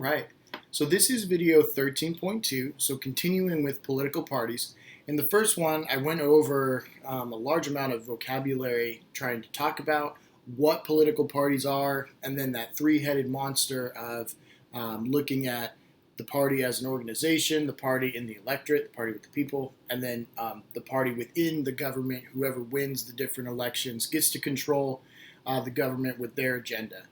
right. So this is video 13.2, so continuing with political parties. In the first one, I went over a large amount of vocabulary trying to talk about what political parties are, and then that three-headed monster of looking at the party as an organization, the party in the electorate, the party with the people, and then the party within the government. Whoever wins the different elections gets to control the government with their agenda.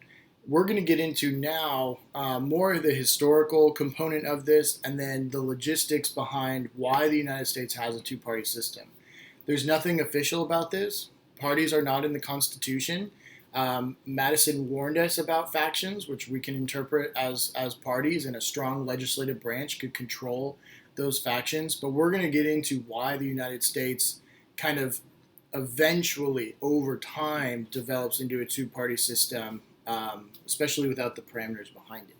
We're going to get into now more of the historical component of this and then the logistics behind why the United States has a two-party system. There's nothing official about this. Parties are not in the Constitution. Madison warned us about factions, which we can interpret as parties, and a strong legislative branch could control those factions. But we're going to get into why the United States kind of eventually, over time, develops into a two-party system, especially without the parameters behind it.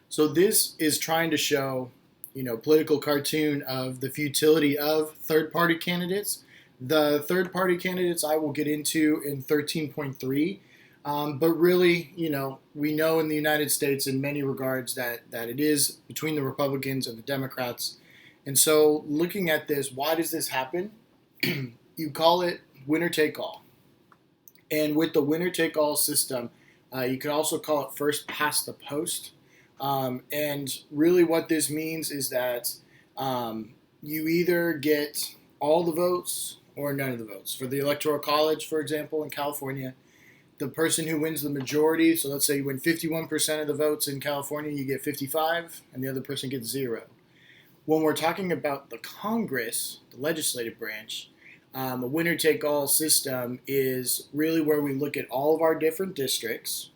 So this is trying to show, political cartoon of the futility of third-party candidates. The third-party candidates I will get into in 13.3. But really, we know in the United States in many regards that it is between the Republicans and the Democrats. And so looking at this, why does this happen? You call it winner take all. And with the winner take all system, you could also call it first past the post. And really what this means is that you either get all the votes or none of the votes. For the Electoral College, for example, in California, the person who wins the majority, so let's say you win 51% of the votes in California, you get 55, and the other person gets 0. When we're talking about the Congress, the legislative branch, a winner-take-all system is really where we look at all of our different districts,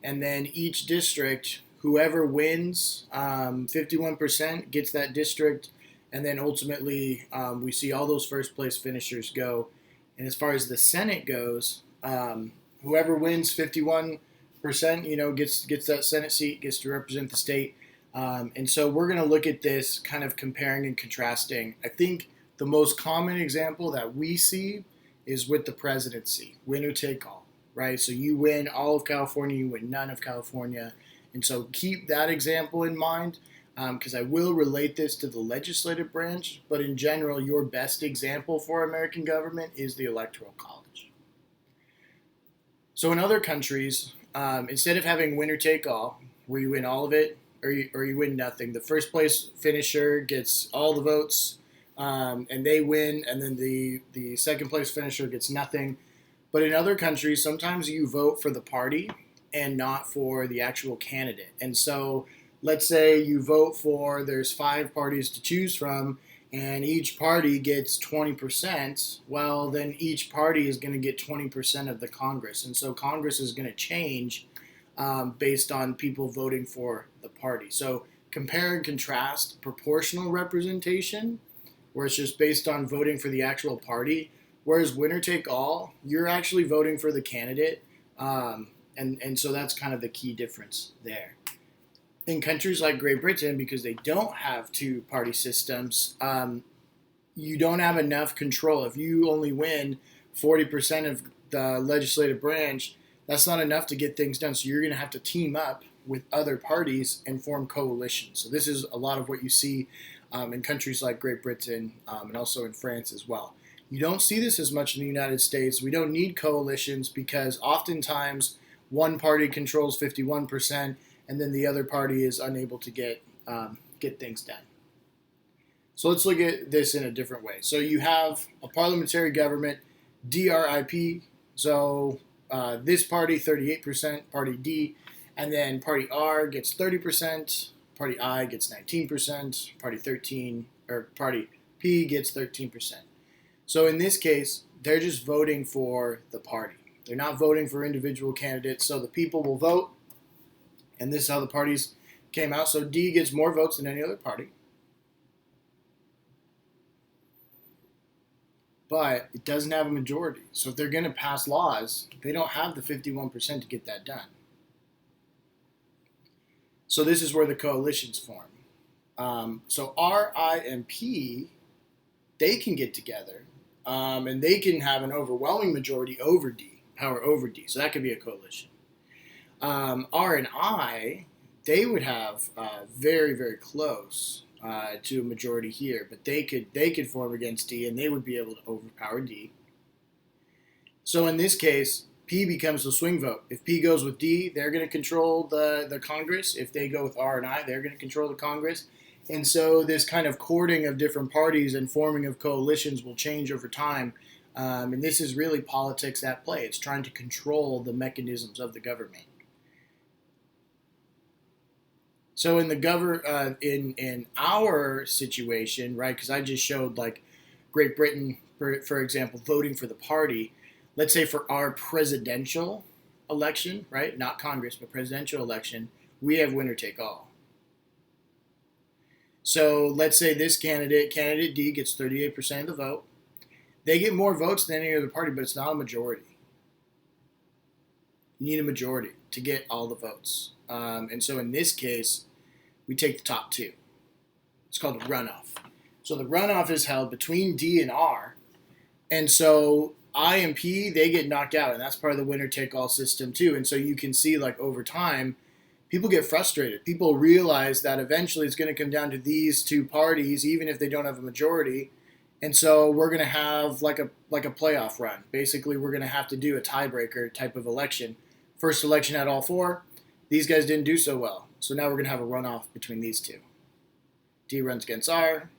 and then each district, whoever wins 51% gets that district, and then ultimately we see all those first-place finishers go. And as far as the Senate goes, whoever wins 51%, gets that Senate seat, gets to represent the state. And so we're going to look at this kind of comparing and contrasting. I think the most common example that we see is with the presidency, winner take all, right? So you win all of California, you win none of California. And so keep that example in mind, because I will relate this to the legislative branch. But in general, your best example for American government is the Electoral College. So in other countries, instead of having winner take all, where you win all of it or you win nothing, the first place finisher gets all the votes and they win, and then the second place finisher gets nothing. But in other countries, sometimes you vote for the party and not for the actual candidate. And so let's say you vote for, there's 5 parties to choose from, and each party gets 20%, well, then each party is going to get 20% of the Congress. And so Congress is going to change based on people voting for the party. So compare and contrast proportional representation, where it's just based on voting for the actual party, whereas winner take all, you're actually voting for the candidate. And so that's kind of the key difference there. In countries like Great Britain, because they don't have two-party systems, you don't have enough control. If you only win 40% of the legislative branch, that's not enough to get things done. So you're going to have to team up with other parties and form coalitions. So this is a lot of what you see in countries like Great Britain and also in France as well. You don't see this as much in the United States. We don't need coalitions because oftentimes one party controls 51%, and then the other party is unable to get things done. So let's look at this in a different way. So you have a parliamentary government, DRIP. So this party, 38%, party D, and then party R gets 30%, party I gets 19%, party P gets 13%. So in this case, they're just voting for the party. They're not voting for individual candidates. So the people will vote, and this is how the parties came out. So D gets more votes than any other party. But it doesn't have a majority. So if they're going to pass laws, they don't have the 51% to get that done. So this is where the coalitions form. So R, I, and P, they can get together, and they can have an overwhelming majority over D, power over D. So that could be a coalition. R and I, they would have very, very close to a majority here, but they could form against D, and they would be able to overpower D. So in this case, P becomes the swing vote. If P goes with D, they're going to control the Congress. If they go with R and I, they're going to control the Congress. And so this kind of courting of different parties and forming of coalitions will change over time. And this is really politics at play. It's trying to control the mechanisms of the government. So in the in our situation, right? Because I just showed like Great Britain, for example, voting for the party. Let's say for our presidential election, right? Not Congress, but presidential election, we have winner take all. So let's say this candidate D, gets 38% of the vote. They get more votes than any other party, but it's not a majority. You need a majority to get all the votes. And so in this case, we take the top two. It's called a runoff. So the runoff is held between D and R. And so I and P, they get knocked out, and that's part of the winner-take-all system too. And so you can see, like, over time, people get frustrated. People realize that eventually it's going to come down to these two parties, even if they don't have a majority. And so we're going to have like a playoff run. Basically, we're going to have to do a tiebreaker type of election. First election had all four. These guys didn't do so well. So now we're going to have a runoff between these two. D runs against R,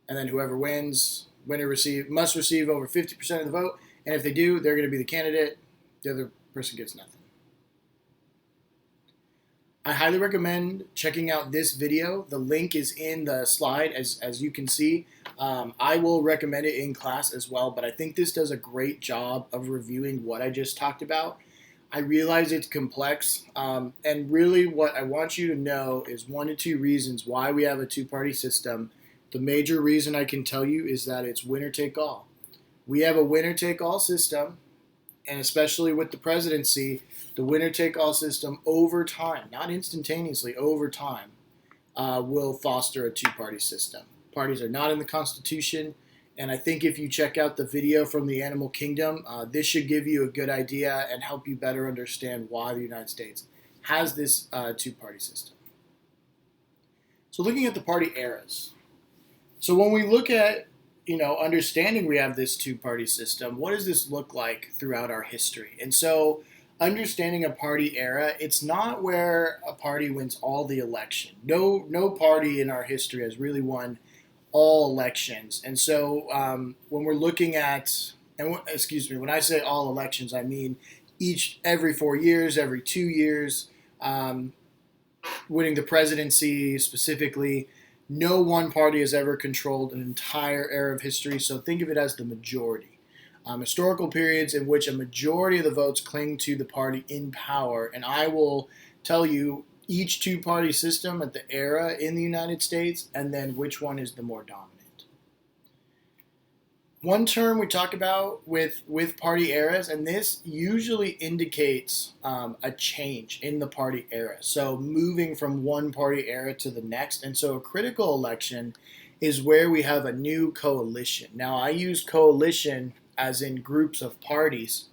and then whoever wins, must receive over 50% of the vote. And if they do, they're going to be the candidate. The other person gets nothing. I highly recommend checking out this video. The link is in the slide, as you can see. I will recommend it in class as well, but I think this does a great job of reviewing what I just talked about. I realize it's complex, and really what I want you to know is 1 to 2 reasons why we have a two-party system. The major reason I can tell you is that it's winner-take-all. We have a winner-take-all system, and especially with the presidency, the winner-take-all system over time, not instantaneously, over time, will foster a two-party system. Parties are not in the Constitution, and I think if you check out the video from the Animal Kingdom, this should give you a good idea and help you better understand why the United States has this two-party system. So looking at the party eras. So when we look at understanding we have this two-party system, what does this look like throughout our history? And so understanding a party era, it's not where a party wins all the election. No party in our history has really won all elections. And so when we're looking at, when I say all elections, I mean every 4 years, every 2 years, winning the presidency specifically. No one party has ever controlled an entire era of history, so think of it as the majority. Historical periods in which a majority of the votes cling to the party in power, and I will tell you each two-party system at the era in the United States, and then which one is the more dominant. One term we talk about with party eras, and this usually indicates a change in the party era. So moving from one party era to the next. And so a critical election is where we have a new coalition. Now, I use coalition as in groups of parties.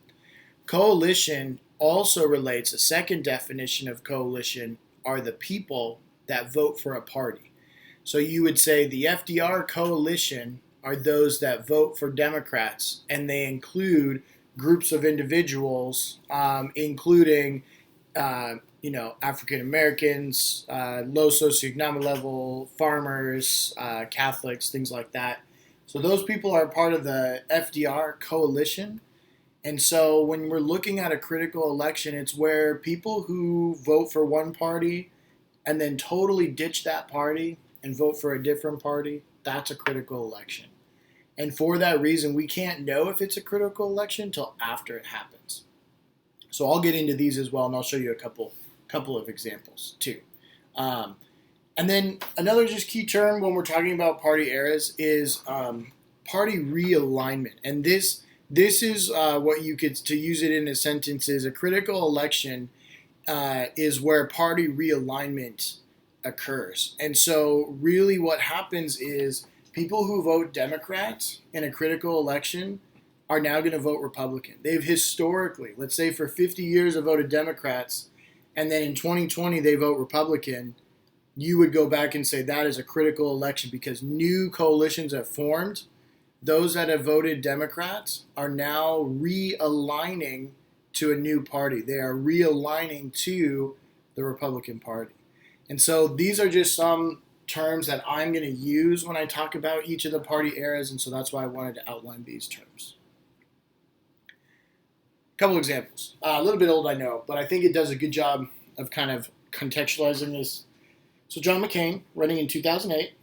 Coalition also relates, a second definition of coalition are the people that vote for a party. So you would say the FDR coalition are those that vote for Democrats, and they include groups of individuals, including, African Americans, low socioeconomic level, farmers, Catholics, things like that. So those people are part of the FDR coalition. And so when we're looking at a critical election, it's where people who vote for one party and then totally ditch that party and vote for a different party, that's a critical election. And for that reason, we can't know if it's a critical election until after it happens. So I'll get into these as well, and I'll show you a couple of examples too. And then another just key term when we're talking about party eras is party realignment. And this is what you could, to use it in a sentence, is a critical election is where party realignment occurs. And so really what happens is people who vote Democrat in a critical election are now going to vote Republican. They've historically, let's say for 50 years, have voted Democrats, and then in 2020 they vote Republican, you would go back and say that is a critical election because new coalitions have formed. Those that have voted Democrats are now realigning to a new party. They are realigning to the Republican Party. And so these are just some terms that I'm going to use when I talk about each of the party eras, and so that's why I wanted to outline these terms. A couple examples. A little bit old, I know, but I think it does a good job of kind of contextualizing this. So John McCain, running in 2008,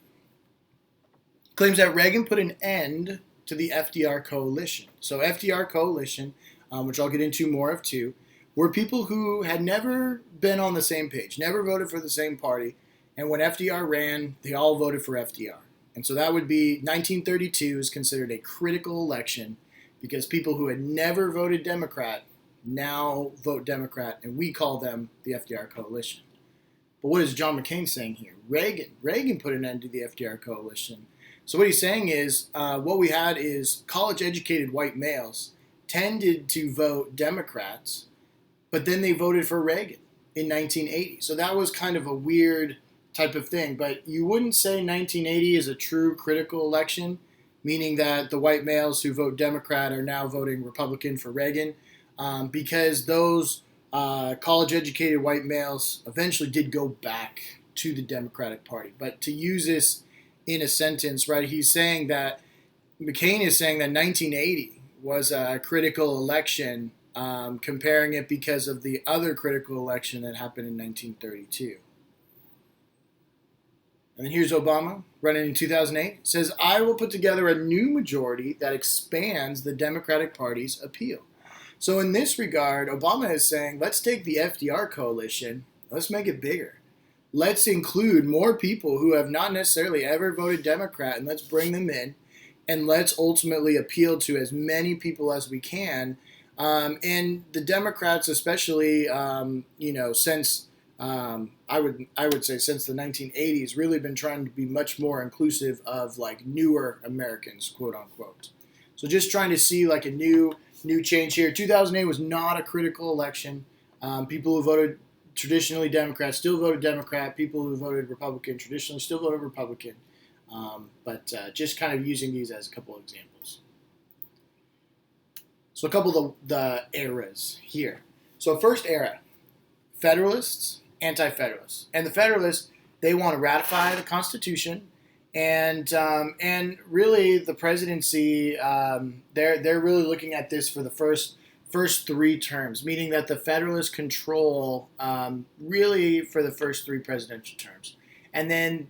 claims that Reagan put an end to the FDR coalition. So FDR coalition, which I'll get into more of too, were people who had never been on the same page, never voted for the same party, and when FDR ran, they all voted for FDR. And so that would be 1932 is considered a critical election because people who had never voted Democrat now vote Democrat, and we call them the FDR coalition. But what is John McCain saying here? Reagan put an end to the FDR coalition. So what he's saying is what we had is college-educated white males tended to vote Democrats, but then they voted for Reagan in 1980. So that was kind of a weird type of thing. But you wouldn't say 1980 is a true critical election, meaning that the white males who vote Democrat are now voting Republican for Reagan, because those college-educated white males eventually did go back to the Democratic Party. But to use this in a sentence, right, he's saying that McCain is saying that 1980 was a critical election, comparing it because of the other critical election that happened in 1932. And then here's Obama, running in 2008, says, I will put together a new majority that expands the Democratic Party's appeal. So in this regard, Obama is saying, let's take the FDR coalition, let's make it bigger. Let's include more people who have not necessarily ever voted Democrat, and let's bring them in, and let's ultimately appeal to as many people as we can. And the Democrats, especially, since I would say since the 1980s, really been trying to be much more inclusive of like newer Americans, quote unquote. So just trying to see like a new change here. 2008 was not a critical election. People who voted traditionally Democrat still voted Democrat. People who voted Republican traditionally still voted Republican. But just kind of using these as a couple of examples. So a couple of the eras here. So first era, Federalists, Anti-Federalists. And the Federalists, they want to ratify the Constitution, and really the presidency, they're really looking at this for the first three terms, meaning that the Federalists control really for the first three presidential terms. And then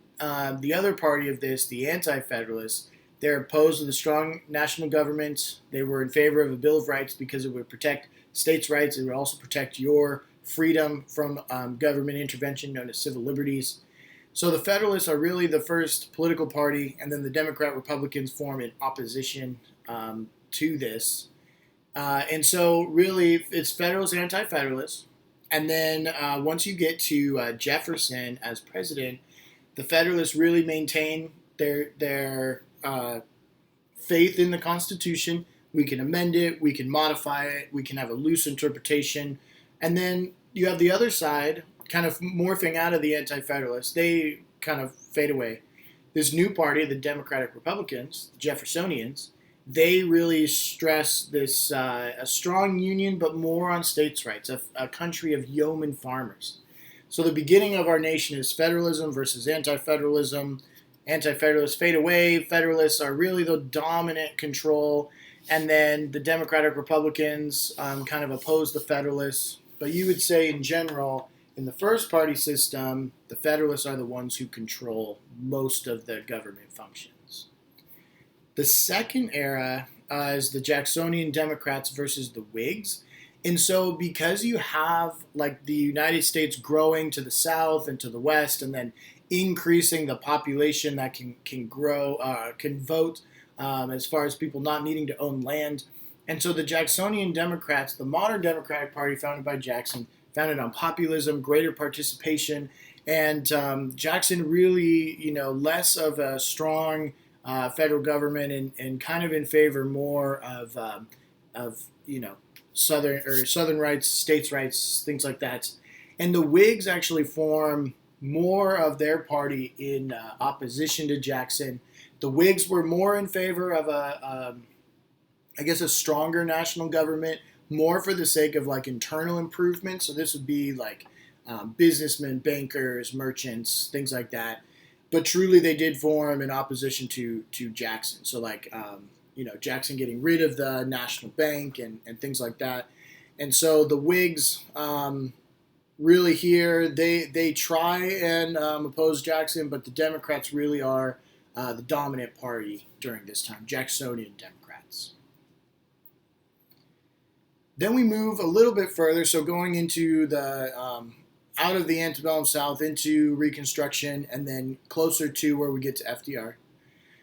the other party of this, the Anti-Federalists, they're opposed to the strong national government. They were in favor of a Bill of Rights because it would protect states' rights. It would also protect your freedom from government intervention, known as civil liberties. So the Federalists are really the first political party, and then the Democrat-Republicans form in opposition to this. And so really it's Federalists and Anti-Federalists. And then once you get to Jefferson as president, the Federalists really maintain their faith in the Constitution. We can amend it, we can modify it, we can have a loose interpretation. And then you have the other side kind of morphing out of the Anti-Federalists. They kind of fade away. This new party, the Democratic Republicans, the Jeffersonians, they really stress this a strong union, but more on states' rights, a country of yeoman farmers. So the beginning of our nation is federalism versus anti-federalism. Anti-federalists fade away. Federalists are really the dominant control. And then the Democratic Republicans kind of oppose the Federalists. But you would say in general, in the first party system, the Federalists are the ones who control most of the government functions. The second era is the Jacksonian Democrats versus the Whigs. And so because you have like the United States growing to the south and to the west, and then increasing the population that can grow, can vote, as far as people not needing to own land. And so the Jacksonian Democrats, the modern Democratic Party founded by Jackson, founded on populism, greater participation, and Jackson really, less of a strong federal government and kind of in favor more of southern rights, states' rights, things like that. And the Whigs actually form more of their party in opposition to Jackson. The Whigs were more in favor of I guess, a stronger national government, more for the sake of like internal improvement. So this would be like businessmen, bankers, merchants, things like that. But truly, they did form in opposition to Jackson. So like Jackson getting rid of the national bank and things like that. And so the Whigs really here they try and oppose Jackson, but the Democrats really are the dominant party during this time, Jacksonian Democrats. Then we move a little bit further, so going into the out of the antebellum South into Reconstruction, and then closer to where we get to FDR.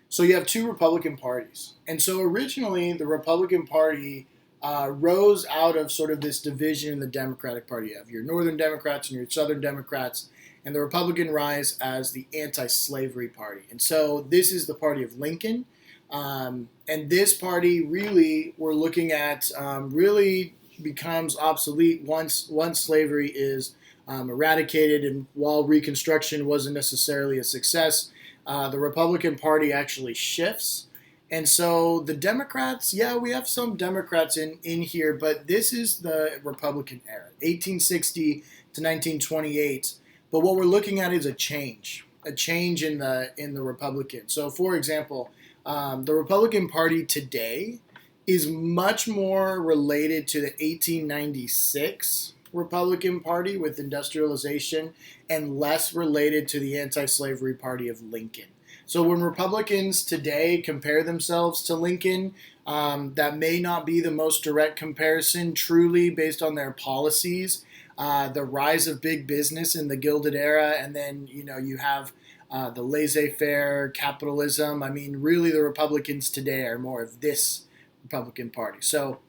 So you have two Republican parties, and so originally the Republican Party rose out of sort of this division in the Democratic Party. You have your Northern Democrats and your Southern Democrats, and the Republican rise as the anti-slavery party. And so this is the party of Lincoln. And this party really, we're looking at, really becomes obsolete once slavery is eradicated. And while Reconstruction wasn't necessarily a success, the Republican Party actually shifts. And so the Democrats, yeah, we have some Democrats in here, but this is the Republican era, 1860 to 1928. But what we're looking at is a change in the Republican. So, for example, the Republican Party today is much more related to the 1896 Republican Party with industrialization and less related to the anti-slavery party of Lincoln. So when Republicans today compare themselves to Lincoln, that may not be the most direct comparison truly based on their policies, the rise of big business in the Gilded Era, and then you have the laissez-faire capitalism. I mean, really, the Republicans today are more of this Republican Party. So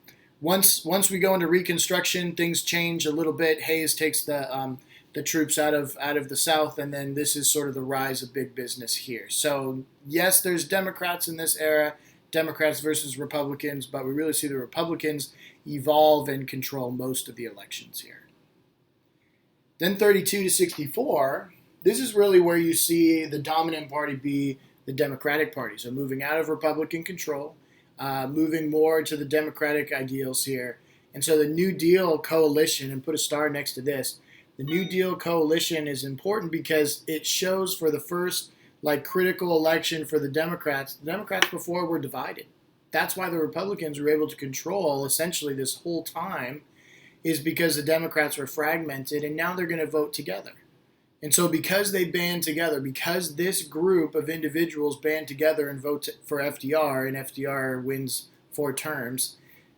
once we go into Reconstruction, things change a little bit. Hayes takes the troops out of the South, and then this is sort of the rise of big business here. So yes, there's Democrats in this era, Democrats versus Republicans, but we really see the Republicans evolve and control most of the elections here. Then 32 to 64. This is really where you see the dominant party be the Democratic Party. So moving out of Republican control, moving more to the Democratic ideals here. And so the New Deal coalition, and put a star next to this, the New Deal coalition is important because it shows for the first critical election for the Democrats before were divided. That's why the Republicans were able to control essentially this whole time, is because the Democrats were fragmented, and now they're going to vote together. And so because they band together, because this group of individuals band together and vote for FDR, and FDR wins 4 terms,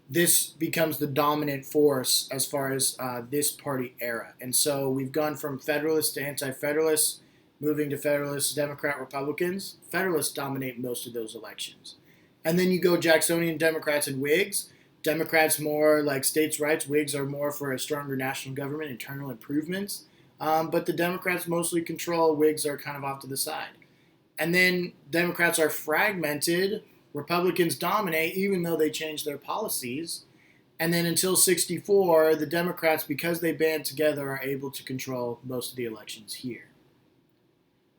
this becomes the dominant force as far as this party era. And so we've gone from Federalists to anti-Federalists, moving to Federalists, Democrat, Republicans. Federalists dominate most of those elections. And then you go Jacksonian Democrats and Whigs. Democrats more like states' rights. Whigs are more for a stronger national government, internal improvements. But the Democrats mostly control. Whigs are kind of off to the side. And then Democrats are fragmented. Republicans dominate, even though they change their policies. And then until 64, the Democrats, because they band together, are able to control most of the elections here.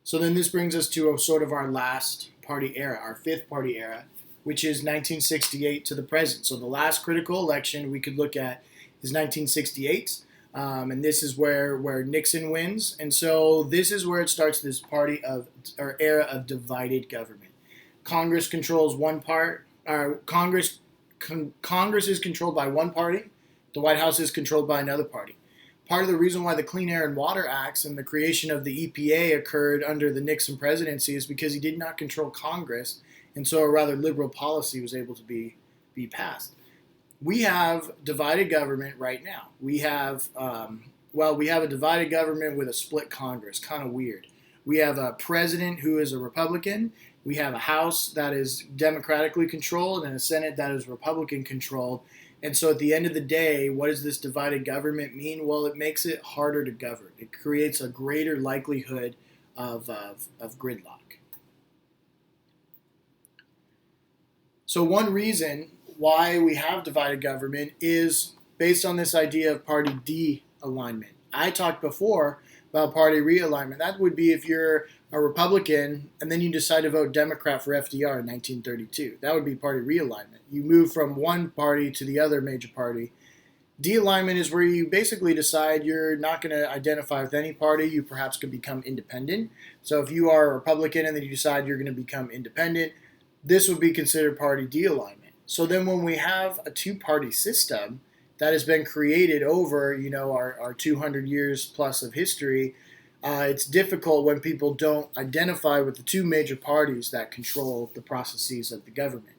So then this brings us to sort of our last party era, our 5th party era, which is 1968 to the present. So the last critical election we could look at is 1968. And this is where Nixon wins. And so this is where it starts, this era of divided government. Congress controls one part. Congress is controlled by one party. The White House is controlled by another party. Part of the reason why the Clean Air and Water Acts and the creation of the EPA occurred under the Nixon presidency is because he did not control Congress, and so a rather liberal policy was able to be passed. We have divided government right now. We have a divided government with a split Congress. Kind of weird. We have a president who is a Republican. We have a House that is democratically controlled and a Senate that is Republican controlled. And so at the end of the day, what does this divided government mean? Well, it makes it harder to govern. It creates a greater likelihood of gridlock. So one reason why we have divided government is based on this idea of party D alignment. I talked before about party realignment. That would be if you're a Republican and then you decide to vote Democrat for FDR in 1932. That would be party realignment. You move from one party to the other major party. De-alignment is where you basically decide you're not going to identify with any party. You perhaps could become independent. So if you are a Republican and then you decide you're going to become independent, this would be considered party de-alignment. So then when we have a two-party system that has been created over, our 200 years plus of history, it's difficult when people don't identify with the two major parties that control the processes of the government.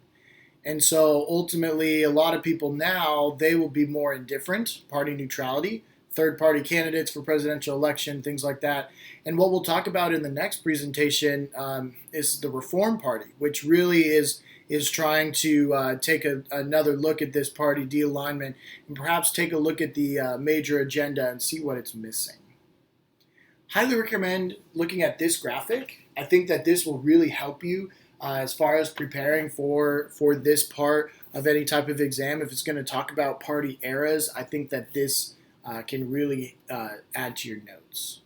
And so ultimately, a lot of people now, they will be more indifferent, party neutrality, third party candidates for presidential election, things like that. And what we'll talk about in the next presentation is the Reform Party, which really is trying to take another look at this party de-alignment and perhaps take a look at the major agenda and see what it's missing. Highly recommend looking at this graphic. I think that this will really help you as far as preparing for this part of any type of exam. If it's going to talk about party eras, I think that this can really add to your notes.